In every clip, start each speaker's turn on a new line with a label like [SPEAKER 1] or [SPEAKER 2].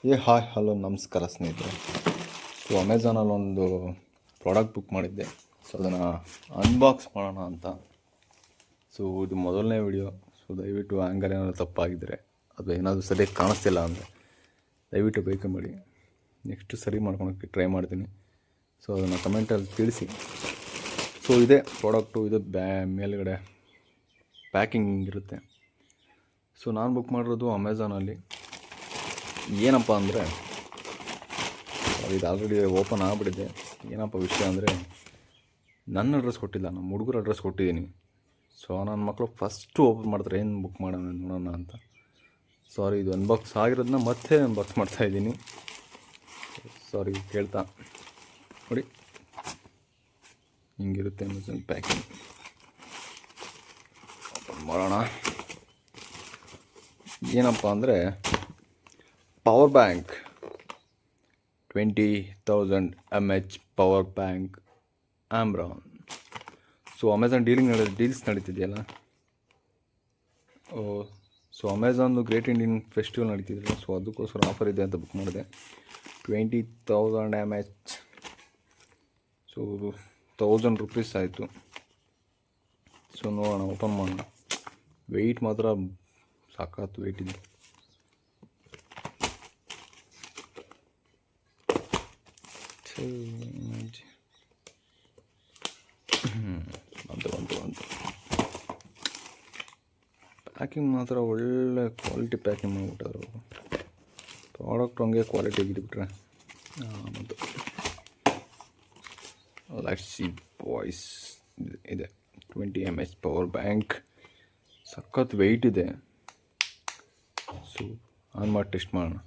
[SPEAKER 1] Hi hello ನಮಸ್ಕಾರ ಸ್ನೇಹಿತರೆ. So ಅಮೆಝಾನಲ್ಲಿ ಒಂದು ಪ್ರಾಡಕ್ಟ್ ಬುಕ್ ಮಾಡಿದ್ದೆ. ಸೊ ಅದನ್ನು ಅನ್ಬಾಕ್ಸ್ ಮಾಡೋಣ ಅಂತ. ಸೊ ಇದು ಮೊದಲನೇ ವಿಡಿಯೋ. ಸೊ ದಯವಿಟ್ಟು ಆ್ಯಂಗಲ್ ಏನಾದರೂ ತಪ್ಪಾಗಿದ್ದರೆ ಅದು ಏನಾದರೂ ಸರಿಯಾಗಿ ಕಾಣಿಸ್ತಿಲ್ಲ ಅಂದರೆ ದಯವಿಟ್ಟು ಬೇಕೆ ಮಾಡಿ. ನೆಕ್ಸ್ಟ್ ಸರಿ ಮಾಡ್ಕೊಳೋಕ್ಕೆ ಟ್ರೈ ಮಾಡ್ತೀನಿ. ಸೊ ಅದನ್ನು ಕಮೆಂಟಲ್ಲಿ ತಿಳಿಸಿ. ಸೊ ಇದೇ ಪ್ರಾಡಕ್ಟು, ಇದು ಮೇಲುಗಡೆ ಪ್ಯಾಕಿಂಗ್ ಹಿಂಗಿರುತ್ತೆ. ಸೊ ನಾನು ಬುಕ್ ಮಾಡಿರೋದು ಅಮೆಝಾನಲ್ಲಿ. ಏನಪ್ಪ ಅಂದರೆ ಇದು ಆಲ್ರೆಡಿ ಓಪನ್ ಆಗಿಬಿಟ್ಟಿದೆ. ಏನಪ್ಪ ವಿಷಯ ಅಂದರೆ ನನ್ನ ಅಡ್ರೆಸ್ ಕೊಟ್ಟಿಲ್ಲ, ನಮ್ಮ ಹುಡುಗರ ಅಡ್ರೆಸ್ ಕೊಟ್ಟಿದ್ದೀನಿ. ಸೊ ನನ್ನ ಮಕ್ಕಳು ಫಸ್ಟು ಓಪನ್ ಮಾಡ್ತಾರೆ, ಏನು ಬುಕ್ ಮಾಡೋಣ ನೋಡೋಣ ಅಂತ. ಸಾರಿ, ಇದು ಅನ್ಬಾಕ್ಸ್ ಆಗಿರೋದನ್ನ ಮತ್ತೆ ಅನ್ಬಾಕ್ಸ್ ಮಾಡ್ತಾಯಿದ್ದೀನಿ. ಸಾರಿ ಕೇಳ್ತಾ ನೋಡಿ, ಹಿಂಗಿರುತ್ತೆ ಅಮೆಝಾನ್ ಪ್ಯಾಕಿಂಗ್. ಓಪನ್ ಮಾಡೋಣ. ಏನಪ್ಪ ಅಂದರೆ power bank 20,000 mAh power bank Ambrane. So Amazon deals ನಡೀತಿದೆಯಲ್ಲ. ಸೊ ಅಮೆಝಾನ್ದು ಗ್ರೇಟ್ ಇಂಡಿಯನ್ ಫೆಸ್ಟಿವಲ್ ನಡೀತಿದೆಯಲ್ಲ. ಸೊ ಅದಕ್ಕೋಸ್ಕರ ಆಫರ್ ಇದೆ ಅಂತ ಬುಕ್ ಮಾಡಿದೆ. 20,000 mAh. ಸೊ 1,000 ರೂಪೀಸ್ ಆಯಿತು. ಸೊ ನೋಡೋಣ, ಓಪನ್ ಮಾಡೋಣ. ವೆಯ್ಟ್ ಮಾತ್ರ ಸಾಕಾಯ್ತು, ವೆಯ್ಟ್ ಇದೆ. ಬಂತು. ಪ್ಯಾಕಿಂಗ್ ಮಾತ್ರ ಒಳ್ಳೆ ಕ್ವಾಲಿಟಿ ಪ್ಯಾಕಿಂಗ್ ಮಾಡಿಬಿಟ್ಟರು. ಪ್ರಾಡಕ್ಟ್ ಹಂಗೆ ಕ್ವಾಲಿಟಿ ಇಟ್ಬಿಟ್ರೆ ಮತ್ತು ಲೆಟ್ಸ್ ಸಿ ಬಾಯ್ಸ್. ಇದೆ 20 mAh ಪವರ್ ಬ್ಯಾಂಕ್. ಸಖತ್ ವೆಯ್ಟ್ ಇದೆ. ಸೊ ಆನ್ ಮಾಡಿ ಟೆಸ್ಟ್ ಮಾಡೋಣ.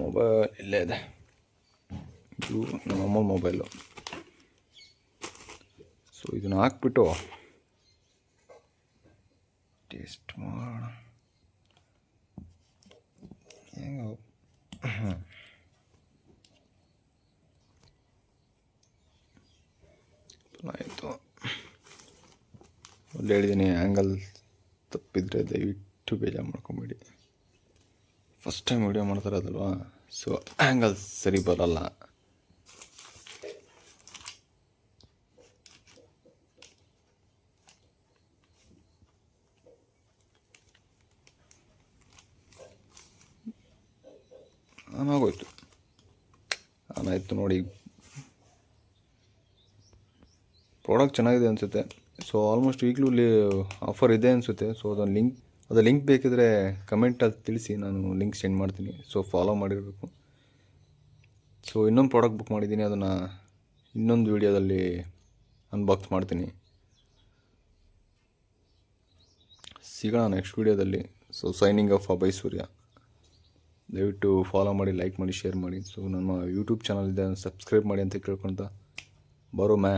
[SPEAKER 1] ಮೊಬೈಲ್ ಇಲ್ಲೇ ಇದೆ. ಇದು ನಮ್ಮ ಮೊಬೈಲು. ಸೊ ಇದನ್ನು ಹಾಕ್ಬಿಟ್ಟು ಟೆಸ್ಟ್ ಮಾಡೋಣ. ಹೆಂಗೆ ಆಯಿತು. ಒಳ್ಳೆ ಹೇಳಿದ್ದೀನಿ, ಆ್ಯಂಗಲ್ ತಪ್ಪಿದರೆ ದಯವಿಟ್ಟು ಬೇಜಾರು ಮಾಡ್ಕೊಂಬೇಡಿ. ಫಸ್ಟ್ ಟೈಮ್ ವಿಡಿಯೋ ಮಾಡ್ತಾರದಲ್ವಾ, ಸೊ ಆ್ಯಂಗಲ್ ಸರಿ ಬರಲ್ಲ. ಆಗೋಯ್ತು, ಆನಾಯ್ತು ನೋಡಿ. ಪ್ರಾಡಕ್ಟ್ ಚೆನ್ನಾಗಿದೆ ಅನಿಸುತ್ತೆ. ಸೊ ಆಲ್ಮೋಸ್ಟ್ ಈಗಲೂ ಆಫರ್ ಇದೆ ಅನಿಸುತ್ತೆ. ಸೊ ಅದು ಲಿಂಕ್ ಬೇಕಿದ್ರೆ ಕಮೆಂಟಲ್ಲಿ ತಿಳಿಸಿ, ನಾನು ಲಿಂಕ್ ಸೆಂಡ್ ಮಾಡ್ತೀನಿ. ಸೊ ಫಾಲೋ ಮಾಡಿರಬೇಕು. ಸೊ ಇನ್ನೊಂದು ಪ್ರಾಡಕ್ಟ್ ಬುಕ್ ಮಾಡಿದ್ದೀನಿ, ಅದನ್ನು ಇನ್ನೊಂದು ವೀಡಿಯೋದಲ್ಲಿ ಅನ್ಬಾಕ್ಸ್ ಮಾಡ್ತೀನಿ. ಸಿಗೋಣ ನೆಕ್ಸ್ಟ್ ವೀಡಿಯೋದಲ್ಲಿ. ಸೊ ಸೈನಿಂಗ್ ಆಫ್ ಅಭಯ್ ಸೂರ್ಯ. ದಯವಿಟ್ಟು ಫಾಲೋ ಮಾಡಿ, ಲೈಕ್ ಮಾಡಿ, ಶೇರ್ ಮಾಡಿ. ಸೊ ನಮ್ಮ ಯೂಟ್ಯೂಬ್ ಚಾನಲ್ ಇದೆ, ಸಬ್ಸ್ಕ್ರೈಬ್ ಮಾಡಿ ಅಂತ ಕೇಳ್ಕೊಳ್ತಾ ಬರೋ ಮ್ಯಾ